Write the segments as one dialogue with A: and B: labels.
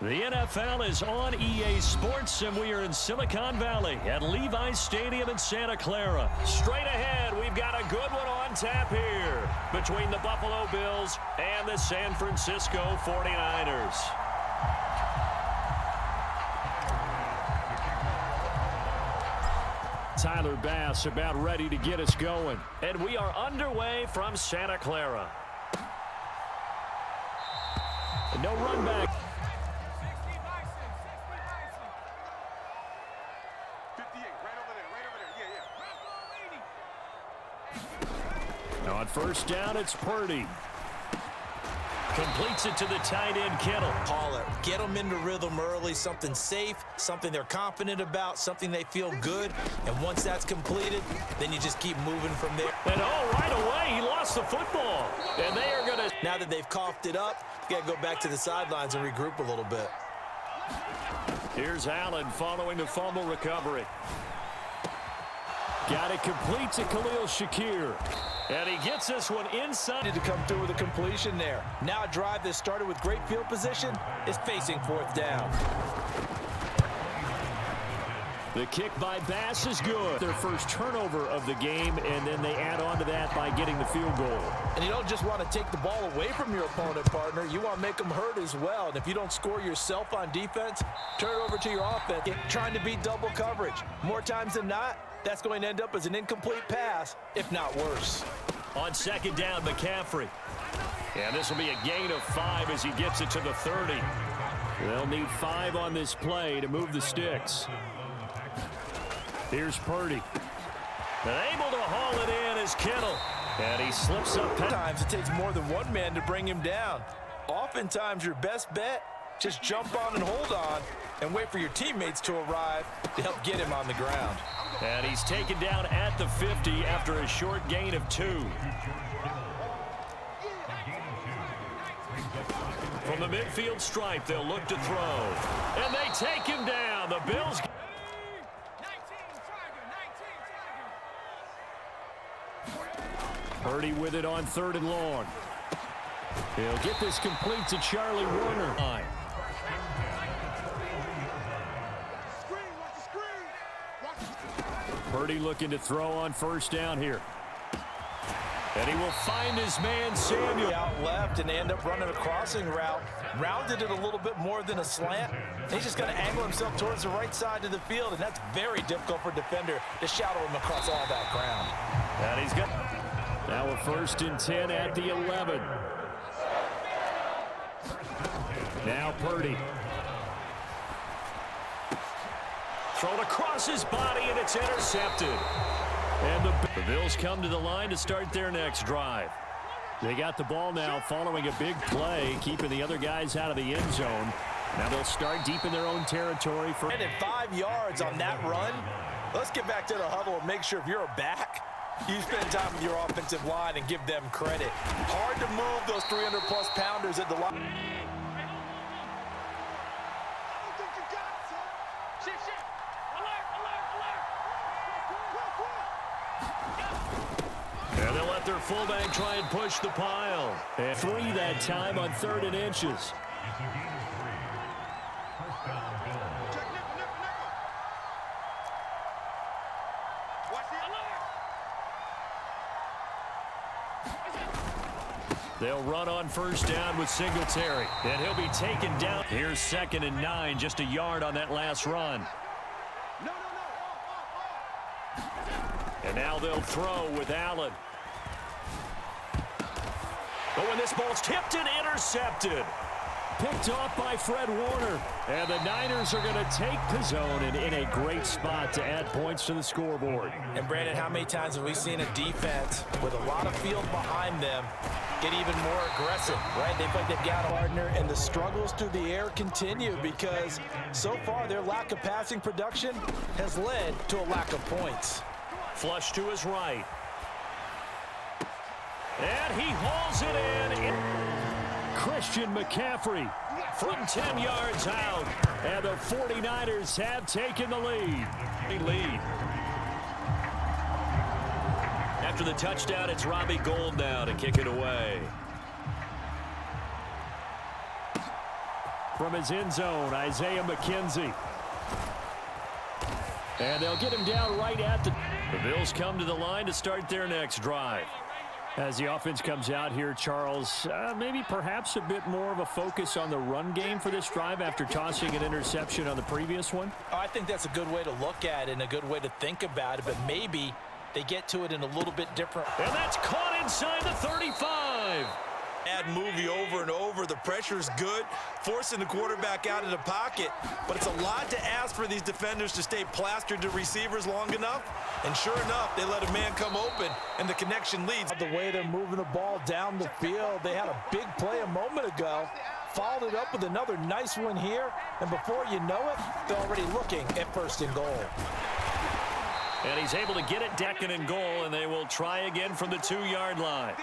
A: The NFL is on EA Sports, and we are in Silicon Valley at Levi's Stadium in Santa Clara. Straight ahead, we've got a good one on tap here between the Buffalo Bills and the San Francisco 49ers. Tyler Bass about ready to get us going. And we are underway from Santa Clara. No run back. On first down, it's Purdy. Completes it to the tight end, Kittle.
B: Call it. Get them into rhythm early, something safe, something they're confident about, something they feel good. And once that's completed, then you just keep moving from there.
A: And right away, he lost the football. And they are going to...
B: Now that they've coughed it up, you got to go back to the sidelines and regroup a little bit.
A: Here's Allen following the fumble recovery. Got it complete to Khalil Shakir. And he gets this one inside.
B: To come through with a completion there. Now a drive that started with great field position is facing fourth down.
A: The kick by Bass is good. Their first turnover of the game, and then they add on to that by getting the field goal.
B: And you don't just want to take the ball away from your opponent, partner. You want to make them hurt as well. And if you don't score yourself on defense, turn it over to your offense. Trying to beat double coverage. More times than not, that's going to end up as an incomplete pass, if not worse.
A: On second down, McCaffrey. And this will be a gain of 5 as he gets it to the 30. They'll need 5 on this play to move the sticks. Here's Purdy. And able to haul it in is Kittle. And he slips up.
B: Sometimes it takes more than one man to bring him down. Oftentimes your best bet, just jump on and hold on and wait for your teammates to arrive to help get him on the ground.
A: And he's taken down at the 50 after a short gain of 2. From the midfield stripe, they'll look to throw. And they take him down. The Bills... Purdy with it on 3rd and long. He'll get this complete to Charlie Warner. Purdy looking to throw on first down here. And he will find his man Samuel.
B: Out left and they end up running a crossing route. Rounded it a little bit more than a slant. He's just going to angle himself towards the right side of the field, and that's very difficult for a defender to shadow him across all that ground.
A: And he's got... Now a 1st and 10 at the 11. Now Purdy. Thrown across his body, and it's intercepted. And the Bills come to the line to start their next drive. They got the ball now following a big play, keeping the other guys out of the end zone. Now they'll start deep in their own territory.
B: And at 5 yards on that run, let's get back to the huddle and make sure if you're a back, you spend time with your offensive line and give them credit. Hard to move those 300-plus pounders at the line.
A: And they'll let their fullback try and push the pile. And 3 that time on 3rd and inches. They'll run on first down with Singletary. And he'll be taken down. Here's 2nd and 9, just a yard on that last run. And now they'll throw with Allen. But when this ball's tipped and intercepted. Picked off by Fred Warner. And the Niners are going to take the zone and in a great spot to add points to the scoreboard.
B: And Brandon, how many times have we seen a defense with a lot of field behind them get even more aggressive, right? They feel like they've got a partner, and the struggles through the air continue because so far their lack of passing production has led to a lack of points.
A: Flush to his right. And he hauls it in. Christian McCaffrey from 10 yards out. And the 49ers have taken the lead. After the touchdown, it's Robbie Gould now to kick it away. from his end zone, Isaiah McKenzie. And they'll get him down right at the Bills come to the line to start their next drive. As the offense comes out here, Charles, maybe perhaps a bit more of a focus on the run game for this drive after tossing an interception on the previous one?
B: I think that's a good way to look at it and a good way to think about it, but maybe they get to it in a little bit different.
A: And that's caught inside the 35.
C: Movie over and over. The pressure is good, forcing the quarterback out of the pocket, but it's a lot to ask for these defenders to stay plastered to receivers long enough, and sure enough, they let a man come open, and the connection leads.
B: The way they're moving the ball down the field, they had a big play a moment ago, followed it up with another nice one here, and before you know it, they're already looking at 1st and goal.
A: And he's able to get it 2nd and goal, and they will try again from the 2-yard line.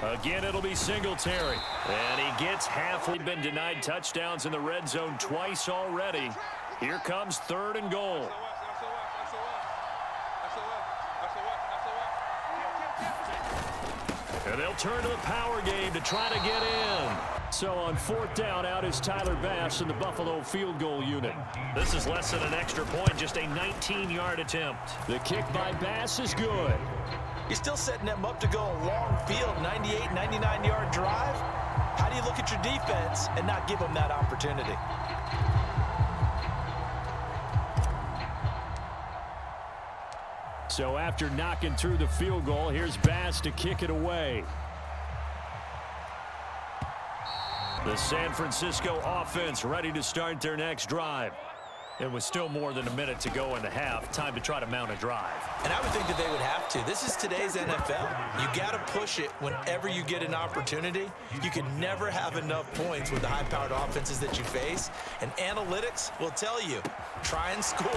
A: Again, it'll be Singletary. And he gets halfway. Been denied touchdowns in the red zone twice already. Here comes 3rd and goal. And they'll turn to the power game to try to get in. So on 4th down, out is Tyler Bass in the Buffalo field goal unit. This is less than an extra point, just a 19-yard attempt. The kick by Bass is good.
B: You're still setting them up to go a long field, 98, 99-yard drive. How do you look at your defense and not give them that opportunity?
A: So after knocking through the field goal, here's Bass to kick it away. The San Francisco offense ready to start their next drive. And with still more than a minute to go in the half, time to try to mount a drive.
B: And I would think that they would have to. This is today's NFL. You got to push it whenever you get an opportunity. You can never have enough points with the high-powered offenses that you face. And analytics will tell you, try and score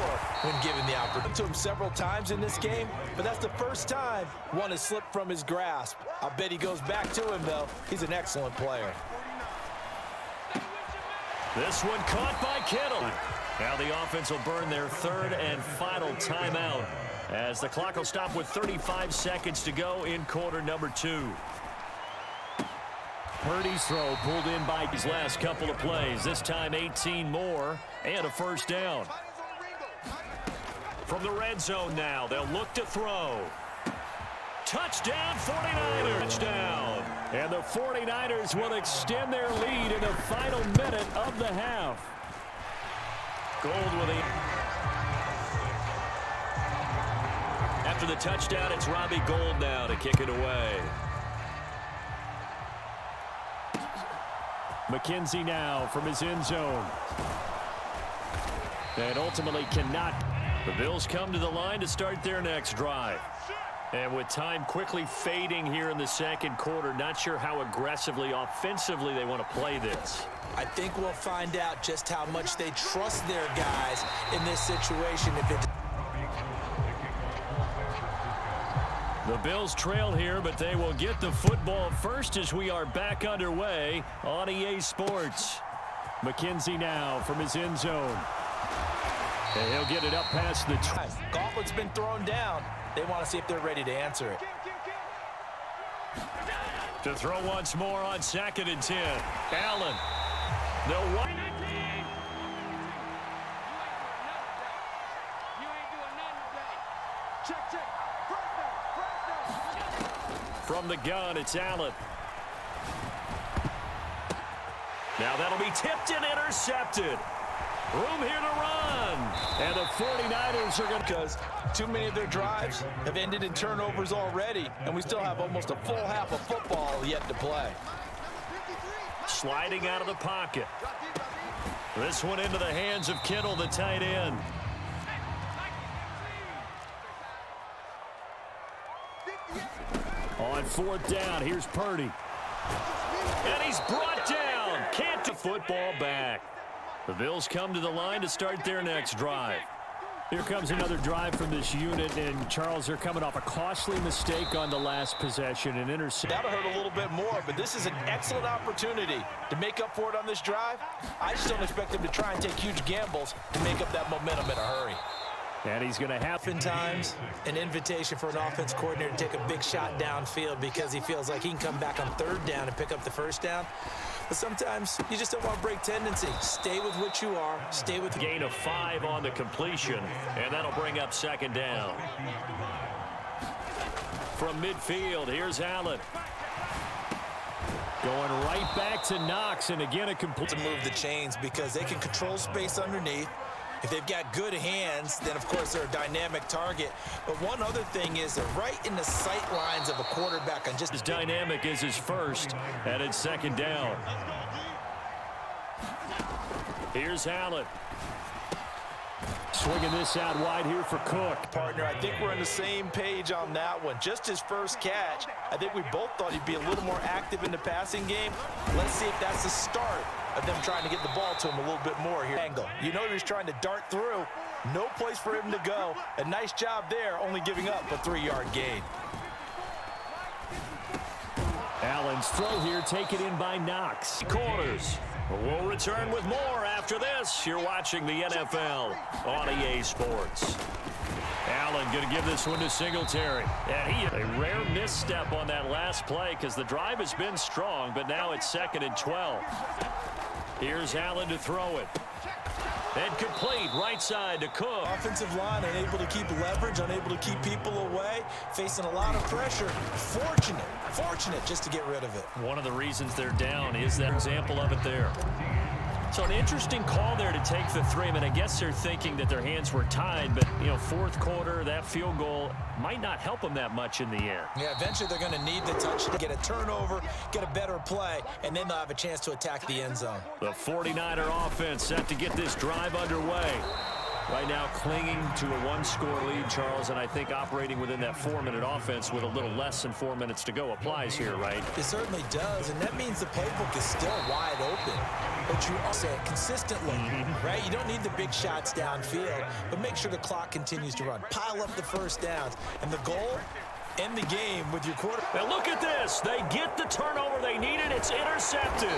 B: when given the opportunity. To him several times in this game, but that's the first time one has slipped from his grasp. I bet he goes back to him, though. He's an excellent player.
A: This one caught by Kittle. Now the offense will burn their 3rd and final timeout as the clock will stop with 35 seconds to go in quarter number 2. Purdy's throw pulled in by his last couple of plays. This time 18 more and a 1st down. From the red zone now, they'll look to throw. Touchdown 49ers. Touchdown. And the 49ers will extend their lead in the final minute of the half. Gold with it. After the touchdown, it's Robbie Gould now to kick it away. McKenzie now from his end zone. And ultimately cannot. The Bills come to the line to start their next drive. And with time quickly fading here in the 2nd quarter, not sure how aggressively, offensively they want to play this.
B: I think we'll find out just how much they trust their guys in this situation.
A: The Bills trail here, but they will get the football first as we are back underway on EA Sports. McKenzie now from his end zone. And he'll get it up past the...
B: Gauntlet's been thrown down. They want to see if they're ready to answer it.
A: To throw once more on 2nd and 10. Allen. They'll run. From the gun, it's Allen. Now that'll be tipped and intercepted. Room here to run. And the 49ers are going to...
B: Because too many of their drives have ended in turnovers already, and we still have almost a full half of football yet to play.
A: Sliding out of the pocket. This one into the hands of Kittle, the tight end. On 4th down, here's Purdy. And he's brought down. Can't get football back. The Bills come to the line to start their next drive. Here comes another drive from this unit, and Charles, they're coming off a costly mistake on the last possession, an interception.
B: That'll hurt a little bit more, but this is an excellent opportunity to make up for it on this drive. I just don't expect them to try and take huge gambles to make up that momentum in a hurry.
A: And he's going to have
B: oftentimes an invitation for an offense coordinator to take a big shot downfield because he feels like he can come back on third down and pick up the first down. But sometimes you just don't want to break tendency. Stay with what you are. Stay with
A: gain of 5 on the completion, and that'll bring up second down. From midfield, here's Allen. Going right back to Knox, and again a complete.
B: To move the chains because they can control space underneath. If they've got good hands, then, of course, they're a dynamic target. But one other thing is they're right in the sight lines of a quarterback. On just
A: as dynamic as his first, and it's second down. Here's Allen. Swinging this out wide here for Cook.
B: Partner, I think we're on the same page on that one. Just his first catch, I think we both thought he'd be a little more active in the passing game. Let's see if that's the start of them trying to get the ball to him a little bit more here. Angle. You know he was trying to dart through. No place for him to go. A nice job there, only giving up a 3-yard gain.
A: Allen's throw here taken in by Knox. Corners. We'll return with more after this. You're watching the NFL on EA Sports. Allen going to give this one to Singletary. And he a rare misstep on that last play because the drive has been strong, but now it's 2nd and 12. Here's Allen to throw it. And complete right side to Cook.
B: Offensive line unable to keep leverage, unable to keep people away, facing a lot of pressure. Fortunate just to get rid of it.
A: One of the reasons they're down is that example of it there. So an interesting call there to take the 3. I mean, I guess they're thinking that their hands were tied, but, you know, fourth quarter, that field goal might not help them that much in the end.
B: Yeah, eventually they're going to need the touchdown, get a turnover, get a better play, and then they'll have a chance to attack the end zone.
A: The 49er offense set to get this drive underway. Right now clinging to a 1-score lead, Charles, and I think operating within that 4-minute offense with a little less than 4 minutes to go applies here, right?
B: It certainly does, and that means the playbook is still wide open. But you also say it consistently, right? You don't need the big shots downfield, but make sure the clock continues to run. Pile up the first downs, and the goal, end the game with your quarterback.
A: Now look at this. They get the turnover they needed. It's intercepted.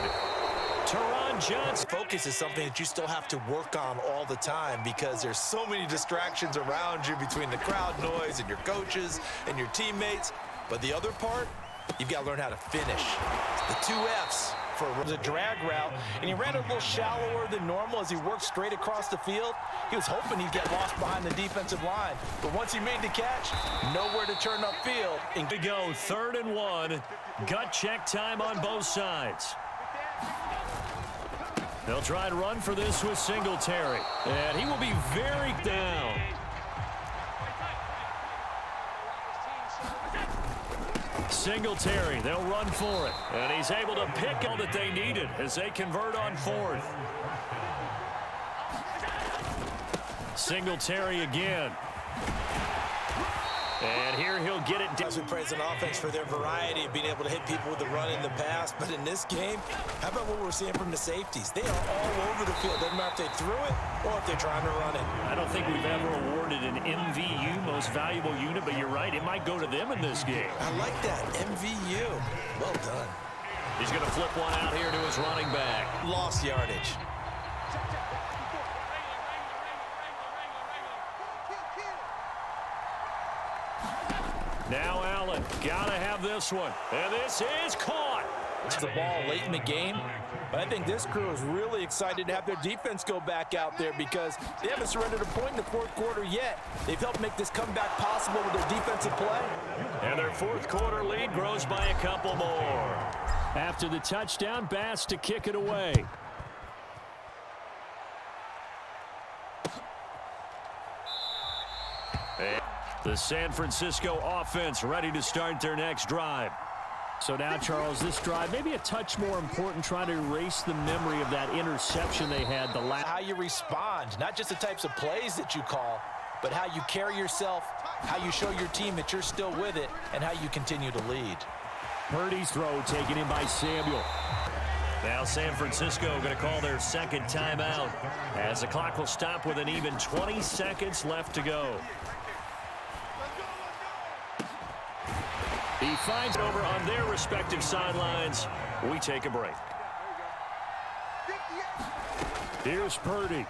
A: Teron Johnson.
B: Focus is something that you still have to work on all the time because there's so many distractions around you between the crowd noise and your coaches and your teammates. But the other part, you've got to learn how to finish. The 2 F's for a drag route, and he ran a little shallower than normal as he worked straight across the field. He was hoping he'd get lost behind the defensive line. But once he made the catch, nowhere to turn upfield.
A: And to go 3rd and 1. Gut check time on both sides. They'll try and run for this with Singletary. And he will be very down. Singletary, they'll run for it. And he's able to pick all that they needed as they convert on 4th. Singletary again. And here he'll get it.
B: As we praise an offense for their variety of being able to hit people with the run in the pass. But in this game, how about what we're seeing from the safeties? They are all over the field. Doesn't matter if they threw it or if they're trying to run it.
A: I don't think we've ever awarded an MVU, most valuable unit, but you're right. It might go to them in this game.
B: I like that. MVU. Well done.
A: He's going to flip one out here to his running back.
B: Lost yardage.
A: Now Allen, gotta have this one. And this is caught.
B: It's the ball late in the game. But I think this crew is really excited to have their defense go back out there because they haven't surrendered a point in the fourth quarter yet. They've helped make this comeback possible with their defensive play.
A: And their fourth quarter lead grows by a couple more. After the touchdown, Bass to kick it away. The San Francisco offense ready to start their next drive. So now, Charles, this drive maybe a touch more important, trying to erase the memory of that interception they had the last.
B: How you respond, not just the types of plays that you call, but how you carry yourself, how you show your team that you're still with it, and how you continue to lead.
A: Purdy's throw taken in by Samuel. Now San Francisco going to call their second timeout as the clock will stop with an even 20 seconds left to go. He finds it over on their respective sidelines. We take a break. Here's Purdy.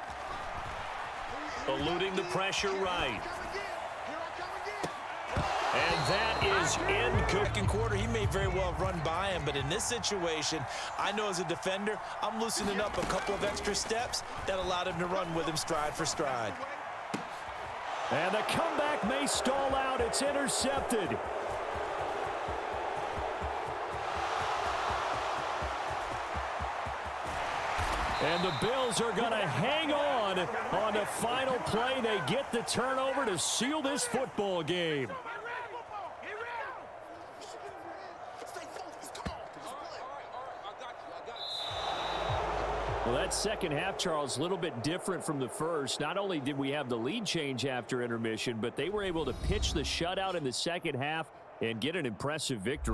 A: eluding the pressure right. And that is incomplete.
B: Second quarter, he may very well run by him, but in this situation, I know as a defender, I'm loosening up a couple of extra steps that allowed him to run with him stride for stride.
A: And the comeback may stall out. It's intercepted. And the Bills are going to hang on the final play. They get the turnover to seal this football game. Well, that second half, Charles, a little bit different from the first. Not only did we have the lead change after intermission, but they were able to pitch the shutout in the second half and get an impressive victory.